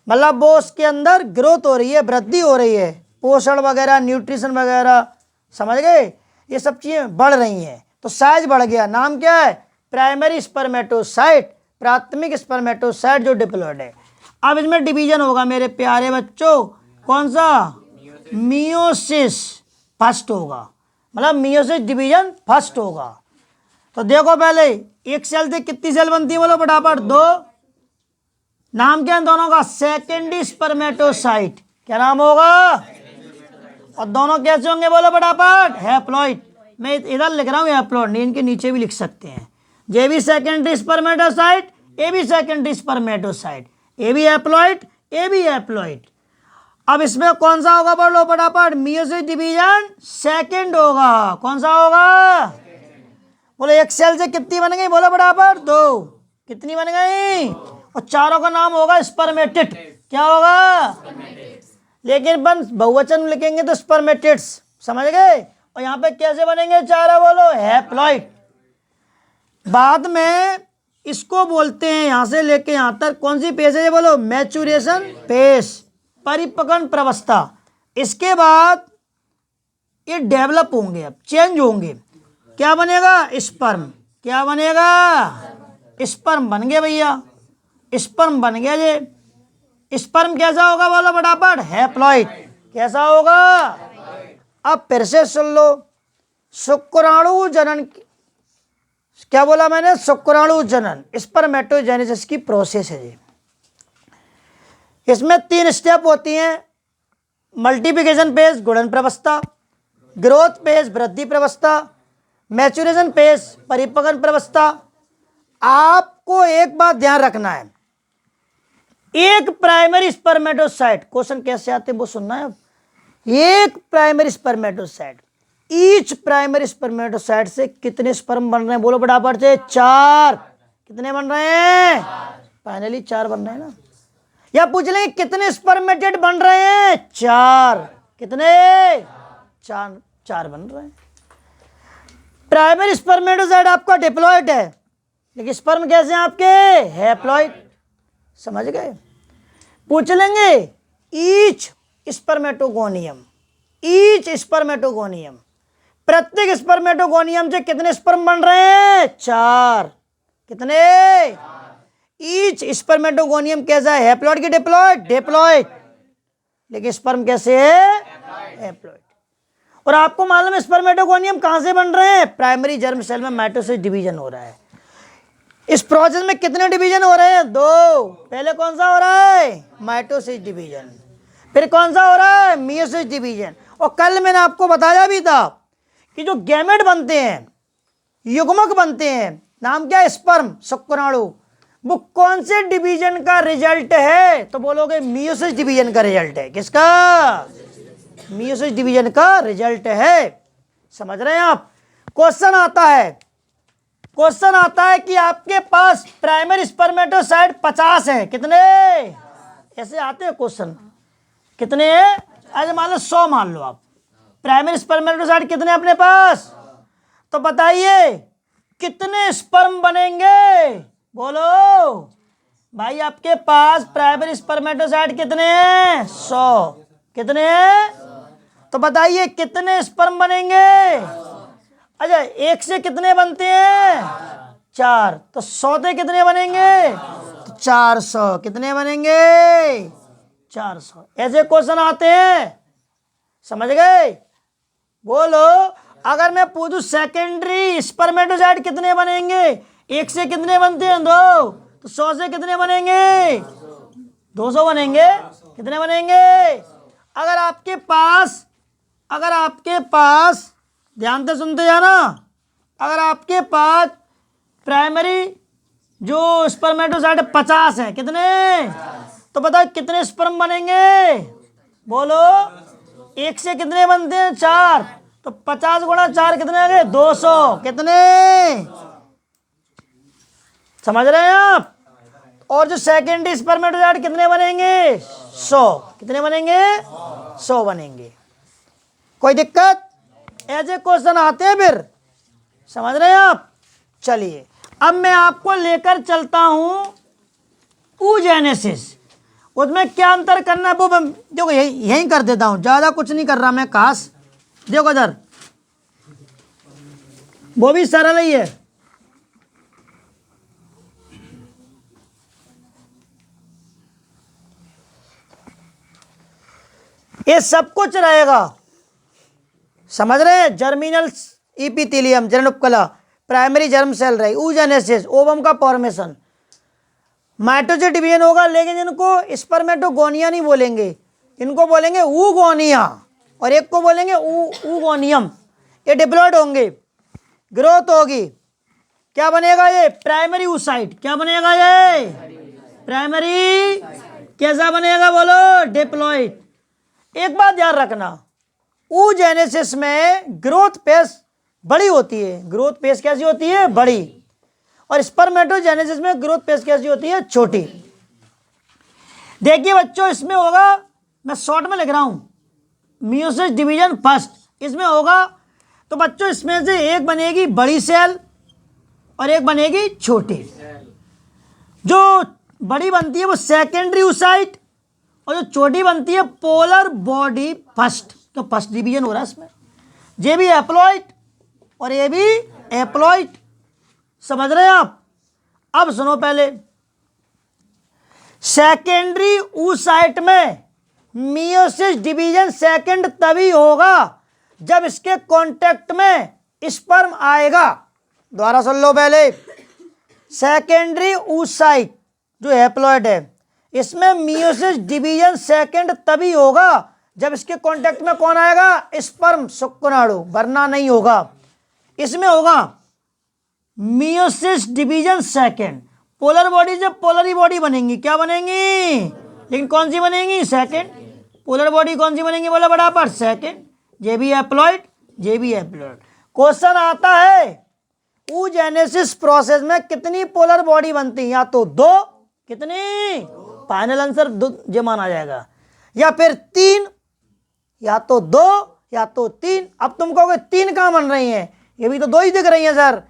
मतलब वो उसके अंदर ग्रोथ हो रही है, वृद्धि हो रही है, पोषण वगैरह, न्यूट्रिशन वगैरह, समझ गए? ये सब चीजें बढ़ रही हैं तो साइज बढ़ गया। नाम क्या है? प्राइमरी स्पर्मेटोसाइट, प्राथमिक स्पर्मेटोसाइट जो डिप्लॉइड है। अब इसमें डिवीजन होगा मेरे प्यारे बच्चों। कौन सा? मियोसिस फर्स्ट होगा, मतलब मियोसिस डिवीजन फर्स्ट होगा। तो देखो पहले एक सेल से कितनी सेल बनती है? बोलो फटाफट। 2। नाम क्या है दोनों का? Secondary spermatocyte. क्या नाम होगा? और दोनों कैसे होंगे? बोलो फटाफट। हैप्लॉइड। मैं इधर लिख रहा हूँ हैप्लॉइड, इनके नीचे भी लिख सकते हैं। ये भी सेकेंडरी स्पर्मेटोसाइट, ए भी सेकेंडरी स्पर्मेटोसाइट, ए भी हैप्लॉइड, ए भी हैप्लॉइड। अब इसमें कौन सा होगा? बोलो फटाफट। मियोसिस डिवीजन सेकंड होगा। कौन सा होगा? बोलो एक सेल से कितनी बन गई? बोलो फटाफट। 2। कितनी बन गई? और चारों का नाम होगा स्पर्मेटिड। क्या होगा? लेकिन अपन बहुवचन में लिखेंगे तो स्पर्मेटिड्स। समझ गए? और यहाँ पे कैसे बनेंगे चारों? बोलो हैप्लॉइड। बाद में इसको बोलते हैं यहां से लेके यहां तक कौन सी पेश है? बोलो मैचुरेशन पेश, परिपक्वन प्रवस्था। इसके बाद ये डेवलप होंगे, अब चेंज होंगे। क्या बनेगा? स्पर्म। क्या बनेगा? स्पर्म बन गया भैया, स्पर्म बन गया। ये स्पर्म कैसा होगा? बोलो फटाफट। हैप्लॉइड। कैसा होगा? अब फिर से सुन लो। शुक्राणु जनन, क्या बोला मैंने? शुक्राणु जनन, स्पर्मेटोजेनेसिस की प्रोसेस है ये। इसमें 3 स्टेप होती हैं। मल्टीप्लिकेशन पेज, गुणन प्रवस्था, ग्रोथ पेज, वृद्धि प्रवस्था, मैचुरेशन पेज, परिपक्वन प्रवस्था। आपको एक बात ध्यान रखना है, एक प्राइमरी स्पर्मेटोसाइट, क्वेश्चन कैसे आते हैं वो सुनना है। एक primary spermatocyte, each primary spermatocyte से कितने स्पर्म बन रहे हैं? बोलो फटाफट से। 4। कितने बन रहे हैं? फाइनली 4 बन रहे हैं ना। या पूछ लेंगे कितने स्पर्मेटेड बन रहे हैं? 4। कितने? 4 बन रहे हैं। प्राइमरी स्पर्मेटोसाइट आपका डिप्लॉइड है, लेकिन स्पर्म कैसे हैं आपके? हैप्लॉइड। समझ गए? पूछ लेंगे ईच स्पर्मेटोगोनियम, ईच स्पर्मेटोगोनियम, प्रत्येक स्पर्मेटोगोनियम से कितने स्पर्म बन रहे हैं? 4। कितने? ईच स्पर्मेटोगोनियम कैसा है? हैप्लॉइड की डिप्लॉइड? डिप्लॉइड। लेकिन स्पर्म कैसे है? हैप्लॉइड। और आपको मालूम है स्पर्मेटोगोनियम कहां से बन रहे हैं? प्राइमरी जर्म सेल में माइटोसिस डिवीजन हो रहा है। इस प्रोसेस में कितने डिवीजन हो रहे हैं? 2। पहले कौन सा हो रहा है? Mitosis division. फिर कौन सा हो रहा है? Meiosis division. और कल मैंने आपको बताया भी था कि जो गैमेट बनते हैं, युग्मक बनते हैं, नाम क्या है? स्पर्म, शुक्राणु, वो कौन से डिवीजन का रिजल्ट है? तो बोलोगे मियोसिस डिवीजन का रिजल्ट है। किसका? मियोसिस डिवीजन का रिजल्ट है। समझ रहे हैं आप? क्वेश्चन आता है कि आपके पास प्राइमरी स्पर्मेटोसाइट 50 है। कितने? ऐसे आते हैं क्वेश्चन। कितने हैं? आज मान लो 100 मान लो आप। प्राइमरी स्पर्मेटोसाइट कितने अपने पास? तो बताइए कितने स्पर्म बनेंगे? बोलो। भाई आपके पास प्राइमरी स्पर्मेटोसाइट कितने हैं? 100। कितने हैं? तो बताइए कितने स्पर्म बनेंगे? अच्छा, एक से कितने बनते हैं? 4। तो 100 से कितने बनेंगे? तो 400। कितने बनेंगे? 400। ऐसे क्वेश्चन आते हैं, समझ गए? बोलो, अगर मैं पूछूं सेकेंडरी स्पर्मेटोसाइट कितने बनेंगे? एक से कितने बनते हैं? 2। तो 100 से कितने बनेंगे? 200 बनेंगे। कितने बनेंगे? अगर आपके पास ध्यान से सुनते जाना, अगर आपके पास प्राइमरी जो स्पर्मेटोसाइट 50 है, कितने? तो बताओ कितने स्पर्म बनेंगे? बोलो, एक से कितने बनते हैं? 4। तो 50 गुणा 4 कितने आ गए? 200। कितने? समझ रहे हैं आप? और जो सेकेंडरी स्पर्मेटोसाइट कितने बनेंगे? 100। कितने बनेंगे? 100 बनेंगे। कोई दिक्कत? ऐसे क्वेश्चन आते हैं फिर, समझ रहे हैं आप? चलिए, अब मैं आपको लेकर चलता हूं oogenesis। उसमें क्या अंतर करना है वो मैं देखो यही कर देता हूं, ज्यादा कुछ नहीं कर रहा मैं खास। देखो इधर, वो भी सरल ही है। ये सब कुछ रहेगा, समझ रहे हैं? जर्मिनल इपिथेलियम, जनन उपकला, प्राइमरी जर्म सेल रही, oogenesis ओवम का फॉर्मेशन, माइटोसिस डिवीजन होगा, लेकिन इनको स्पर्मेटोगोनिया नहीं बोलेंगे, इनको बोलेंगे ऊगोनिया, और एक को बोलेंगे ऊगोनियम। ये डिप्लॉयड होंगे, ग्रोथ होगी। क्या बनेगा ये? Primary oocyte। क्या बनेगा ये? प्राइमरी। कैसा बनेगा बोलो? डिप्लॉयड। एक बात ध्यान रखना, oogenesis में ग्रोथ फेस बड़ी होती है। ग्रोथ फेस कैसी होती है? बड़ी। और स्पर्मेटोजेनेसिस में ग्रोथ फेस कैसी होती है? छोटी। देखिए बच्चों, इसमें होगा, मैं शॉर्ट में लिख रहा हूं, मियोसिस डिवीजन फर्स्ट इसमें होगा। तो बच्चों इसमें से एक बनेगी बड़ी सेल और एक बनेगी छोटी। जो बड़ी बनती है वो सेकेंडरी oocyte, और जो छोटी बनती है पोलर बॉडी फर्स्ट। तो फर्स्ट डिवीजन हो रहा है इसमें। ये भी एप्लॉइड और ये भी एप्लॉइड, समझ रहे हैं आप? अब सुनो, पहले सेकेंडरी oocyte में मियोसिस डिवीजन सेकंड तभी होगा जब इसके कांटेक्ट में स्पर्म आएगा। दोबारा सुन लो पहले, सेकेंडरी oocyte जो हैप्लॉइड है, इसमें मियोसिस डिवीजन सेकंड तभी होगा जब इसके कांटेक्ट में कौन आएगा? स्पर्म, शुक्राणु, वरना नहीं होगा। इसमें होगा meiosis division second. Polar body से पोलर ही बॉडी बनेंगी। क्या बनेंगी? लेकिन कौन सी बनेंगी? सेकंड। पोलर बॉडी कौन सी बनेंगी बोला बराबर? सेकंड। ये भी एप्लॉइड, ये भी एप्लॉइड। क्वेश्चन आता है oogenesis प्रोसेस में कितनी पोलर बॉडी बनती है? या तो 2, कितनी? फाइनल आंसर ये माना जाएगा, या फिर 3, या तो 2 या तो 3। अब तुम कहोगे 3 कहां बन रही हैं? ये भी तो 2 ही दिख रही हैं सर।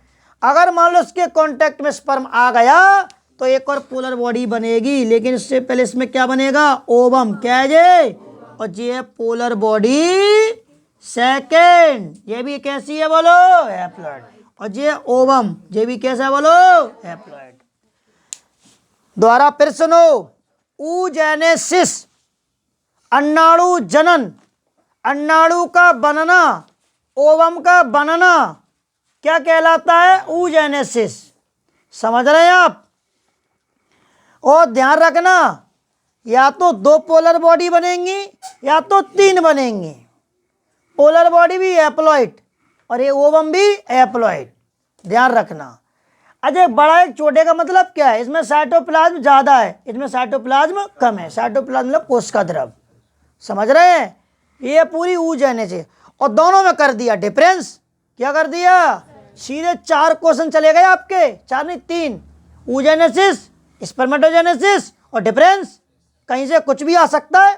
अगर मान लो इसके कांटेक्ट में स्पर्म आ गया तो एक और पोलर बॉडी बनेगी, लेकिन इससे पहले इसमें क्या बनेगा? ओवम। क्या है ये? और ये पोलर बॉडी सेकेंड। ये भी कैसी है बोलो? हैप्लॉइड। और ये ओवम, ये भी कैसा है बोलो? हैप्लॉइड। दोबारा फिर सुनो, oogenesis अन्नाणु जनन, अन्नाणु का बनना, ओवम का बनना क्या कहलाता है? oogenesis। समझ रहे हैं आप? और ध्यान रखना, या तो 2 पोलर बॉडी बनेंगी या तो 3 बनेंगी। पोलर बॉडी भी एप्लॉइड और ये ओवम भी एप्लॉइड, ध्यान रखना। अच्छा, बड़ा एक छोटे का मतलब क्या है? इसमें साइटोप्लाज्म ज्यादा है, इसमें साइटोप्लाज्म कम है। साइटोप्लाज्म मतलब कोशिका द्रव, समझ रहे हैं? ये पूरी oogenesis। और दोनों में कर दिया डिफरेंस। क्या कर दिया? सीधे 4 क्वेश्चन चले गए आपके, 4 नहीं 3। oogenesis, स्पर्मेटोजेनेसिस और डिफरेंस। कहीं से कुछ भी आ सकता है,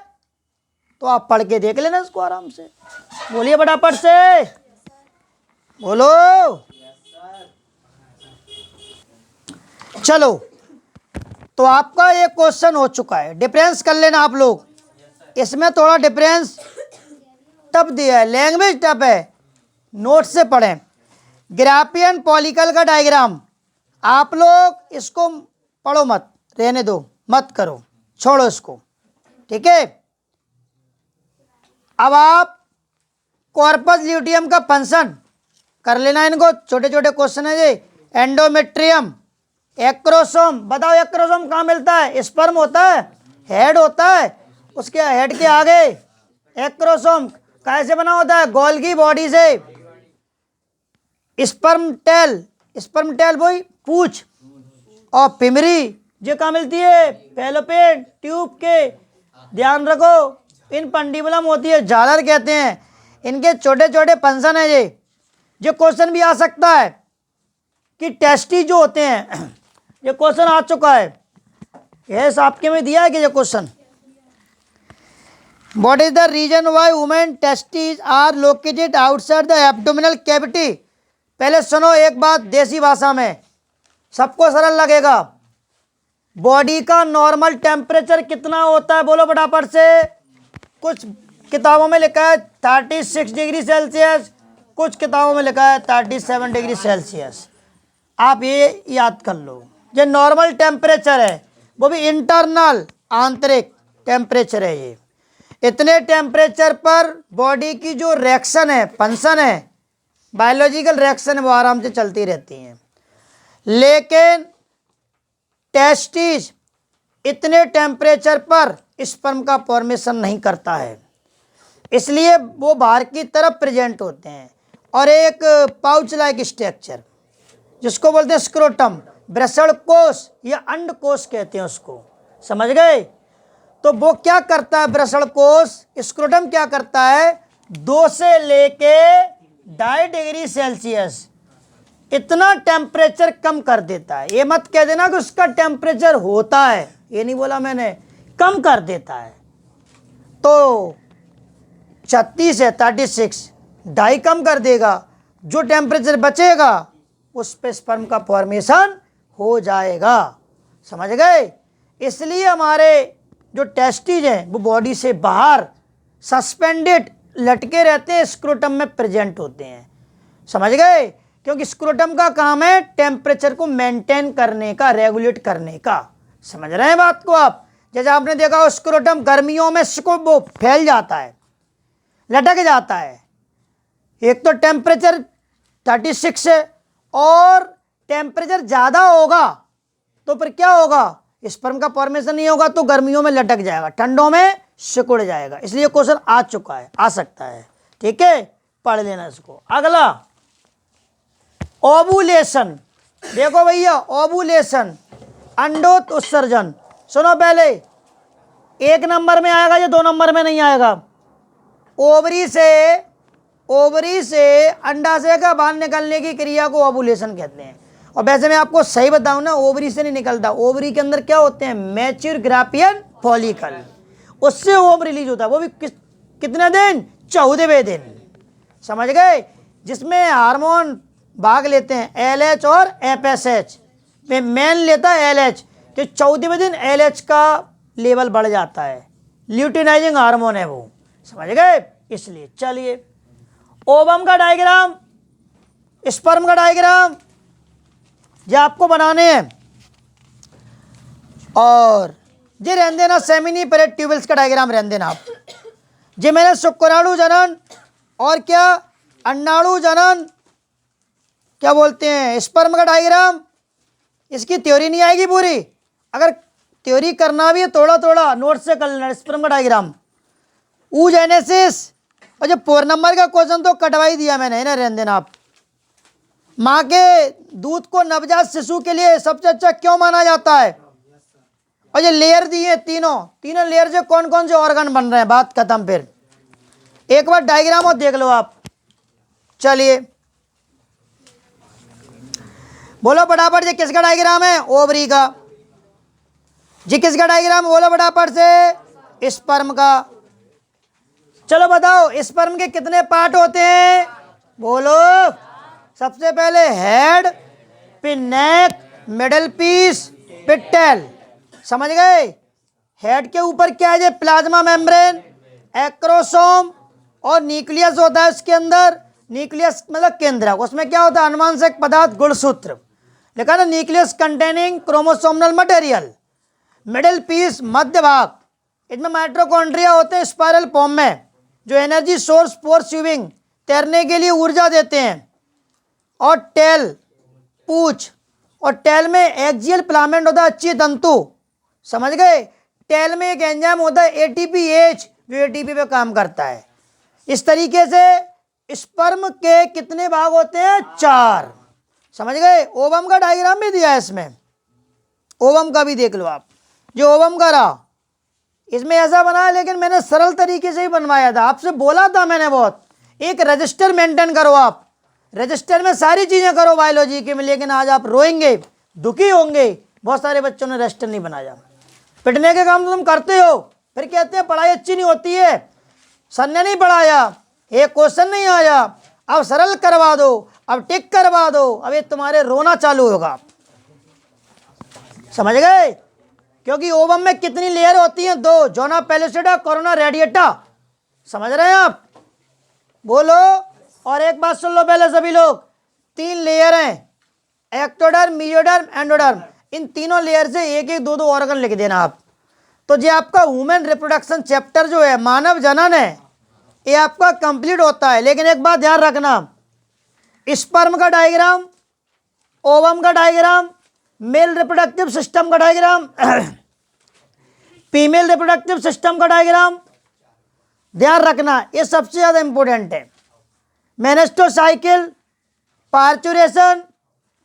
तो आप पढ़ के देख लेना इसको आराम से। बोलिए फटाफट से, बोलो। चलो तो आपका ये क्वेश्चन हो चुका है। डिफरेंस कर लेना आप लोग, इसमें थोड़ा डिफरेंस टफ दिया है, लैंग्वेज टफ है, नोट से पढ़ें। ग्राफियन पॉलीकल का डायग्राम, आप लोग इसको पढ़ो मत, रहने दो, मत करो, छोड़ो इसको, ठीक है। अब आप कॉर्पस ल्यूटियम का फंक्शन कर लेना, इनको छोटे छोटे क्वेश्चन है जी। एंडोमेट्रियम, एक्रोसोम, बताओ एक्रोसोम कहाँ मिलता है? स्पर्म होता है, हेड होता है, उसके हेड के आगे एक्रोसोम कैसे बना होता है? गोल्गी बॉडी से। स्पर्म टेल वही पूछ, और पिमरी जो कहाँ मिलती है? फैलोपियन ट्यूब के, ध्यान रखो, इन पंडिबुलम होती है, झालर कहते हैं। इनके छोटे छोटे फंक्शन है ये। जो क्वेश्चन भी आ सकता है कि टेस्टी जो होते हैं, ये क्वेश्चन आ चुका है, यस आपके में दिया है कि ये question. What is the reason why women testis are located outside the abdominal cavity? पहले सुनो एक बात देसी भाषा में, सबको सरल लगेगा। बॉडी का नॉर्मल टेम्परेचर कितना होता है? बोलो फटाफट से। कुछ किताबों में लिखा है 36 डिग्री सेल्सियस, कुछ किताबों में लिखा है 37 डिग्री सेल्सियस। आप ये याद कर लो, जो नॉर्मल टेम्परेचर है वो भी इंटरनल, आंतरिक टेम्परेचर है ये। इतने टेम्परेचर पर बॉडी की जो रिएक्शन है, फंक्शन है, बायोलॉजिकल रिएक्शन है, वो आराम से चलती रहती हैं। लेकिन टेस्टिस इतने टेम्परेचर पर स्पर्म का फॉर्मेशन नहीं करता है, इसलिए वो बाहर की तरफ प्रेजेंट होते हैं। और एक पाउच लाइक स्ट्रक्चर जिसको बोलते हैं स्क्रोटम, वृषण कोश या अंड कोश कहते हैं उसको, समझ गए? तो वो क्या करता है? वृषण कोश, स्क्रोटम क्या करता है? 2 से लेके 2.5 डिग्री सेल्सियस इतना टेम्परेचर कम कर देता है। ये मत कह देना कि उसका टेम्परेचर होता है, ये नहीं बोला मैंने, कम कर देता है। तो 36 है, 36, 2.5 कम कर देगा, जो टेम्परेचर बचेगा उस पे स्पर्म का फॉर्मेशन हो जाएगा, समझ गए? इसलिए हमारे जो टेस्टिज हैं वो बॉडी से बाहर सस्पेंडेड लटके रहते हैं, स्क्रोटम में प्रेजेंट होते हैं, समझ गए? क्योंकि स्क्रोटम का काम है टेम्परेचर को मेंटेन करने का, रेगुलेट करने का, समझ रहे हैं बात को आप? जैसे आपने देखा हो स्क्रोटम गर्मियों में वो फैल जाता है, लटक जाता है। एक तो टेम्परेचर 36 है, और टेम्परेचर ज़्यादा होगा तो फिर क्या होगा? स्पर्म का फॉर्मेशन नहीं होगा, तो गर्मियों में लटक जाएगा, ठंडों में सिकुड़ जाएगा। इसलिए क्वेश्चन आ चुका है, आ सकता है, ठीक है, पढ़ लेना इसको। अगला ओवुलेशन, देखो भैया, ओवुलेशन अंडोत उत्सर्जन। सुनो पहले, 1 नंबर में आएगा या 2 नंबर में नहीं आएगा? ओवरी से अंडाशय का बाहर निकलने की क्रिया को ओवुलेशन कहते हैं। और वैसे मैं आपको सही बताऊं ना, ओवरी से नहीं निकलता, ओवरी के अंदर क्या होते हैं? मैच्योर ग्राफियन फॉलिकल, उससे ओवम रिलीज होता है। वो भी कितने दिन? 14वें दिन, समझ गए? जिसमें हार्मोन भाग लेते हैं LH और FSH में, मेन लेता है LH, तो 14वें दिन LH का लेवल बढ़ जाता है, ल्यूटिनाइजिंग हार्मोन है वो, समझ गए? इसलिए चलिए, ओवम का डायग्राम, स्पर्म का डायग्राम जो आपको बनाने हैं, और जे रहने देना सेमिनी पेरेट ट्यूबल्स का डायग्राम रहने देना आप। जे मैंने शुक्राणु जनन और क्या अंडाणु जनन क्या बोलते हैं, स्पर्म का डायग्राम, इसकी थ्योरी नहीं आएगी पूरी, अगर थ्योरी करना भी है थोड़ा थोड़ा नोट से कर लेना। स्पर्म का डायग्राम, ऊजेनेसिस, और जो 4 नंबर का क्वेश्चन तो कटवाई दिया मैंने, ना रहने देना आप। माँ के दूध को नवजात शिशु के लिए सबसे अच्छा क्यों माना जाता है? और ये लेयर दिए तीनों लेयर से कौन कौन से ऑर्गन बन रहे हैं, बात खत्म। फिर एक बार डायग्राम और देख लो आप। चलिए बोलो फटाफट, ये किसका डायग्राम है? ओवरी का। जी किसका डायग्राम? बोलो फटाफट से, स्पर्म का। चलो बताओ, स्पर्म के कितने पार्ट होते हैं? बोलो। सबसे पहले हेड, फिर नेक, मिडल पीस, फिर टेल, समझ गए। हेड के ऊपर क्या है, प्लाज्मा मेम्ब्रेन, एक्रोसोम और न्यूक्लियस होता है उसके अंदर। न्यूक्लियस मतलब केंद्रक, उसमें क्या होता है, अनुवांशिक पदार्थ गुणसूत्र लिखा ना, nucleus containing chromosomal material. Middle piece मध्य भाग, इसमें माइटोकॉन्ड्रिया होते हैं स्पाइरल फॉर्म में, जो एनर्जी सोर्स फॉर स्विमिंग, तैरने के लिए ऊर्जा देते हैं। और टेल पूछ, और टेल में एक्सियल फिलामेंट होता है, अच्छी तंतु, समझ गए। टेल में एक एंजाइम होता है एटीपीएच, जो एटीपी पे काम करता है। इस तरीके से स्पर्म के कितने भाग होते हैं, 4, समझ गए। ओवम का डायग्राम भी दिया है इसमें, ओवम का भी देख लो आप। जो ओवम का रहा इसमें ऐसा बना है, लेकिन मैंने सरल तरीके से ही बनवाया था, आपसे बोला था मैंने बहुत। एक रजिस्टर मेंटेन करो आप, रजिस्टर में सारी चीजें करो बायोलॉजी के में, लेकिन आज आप रोएंगे, दुखी होंगे, बहुत सारे बच्चों ने रजिस्टर नहीं बनाया। पिटने के काम तो तुम करते हो, फिर कहते हैं पढ़ाई अच्छी नहीं होती है, सर ने नहीं पढ़ाया, एक क्वेश्चन नहीं आया, अब सरल करवा दो, अब टिक करवा दो, अब ये तुम्हारे रोना चालू होगा, समझ गए। क्योंकि ओवम में कितनी लेयर होती हैं, 2, जोना पेलिसिडा, कोरोना रेडिएटा, समझ रहे हैं आप, बोलो। और एक बात सुन लो पहले सभी लोग, 3 लेयर हैं, एक्टोडर्म, मेसोडर्म, एंडोडर्म। इन तीनों लेयर से एक एक 2 ऑर्गन लिख देना आप। तो जो आपका वुमेन रिप्रोडक्शन चैप्टर जो है, मानव जनन है, ये आपका कंप्लीट होता है। लेकिन एक बात ध्यान रखना, स्पर्म का डायग्राम, ओवम का डायग्राम, मेल रिप्रोडक्टिव सिस्टम का डायग्राम, फीमेल रिप्रोडक्टिव सिस्टम का डायग्राम, ध्यान रखना, ये सबसे ज़्यादा इंपॉर्टेंट है। Menstrual cycle, parturition,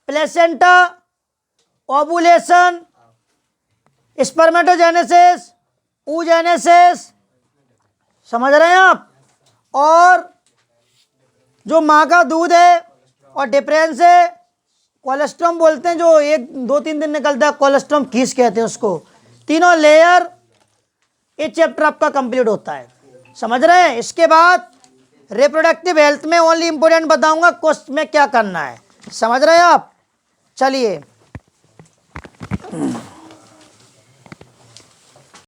placenta, ovulation, spermatogenesis, oogenesis, समझ रहे हैं आप। और जो माँ का दूध है, और डिफरेंस है, कोलेस्ट्रॉम बोलते हैं, जो 1-2-3 दिन निकलता है, कोलेस्ट्रॉम खीस कहते हैं उसको। तीनों लेयर, ये चैप्टर आपका कंप्लीट होता है, समझ रहे हैं। इसके बाद रिप्रोडक्टिव हेल्थ में ओनली इंपॉर्टेंट बताऊंगा, कोस्ट में क्या करना है, समझ रहे हैं आप। चलिए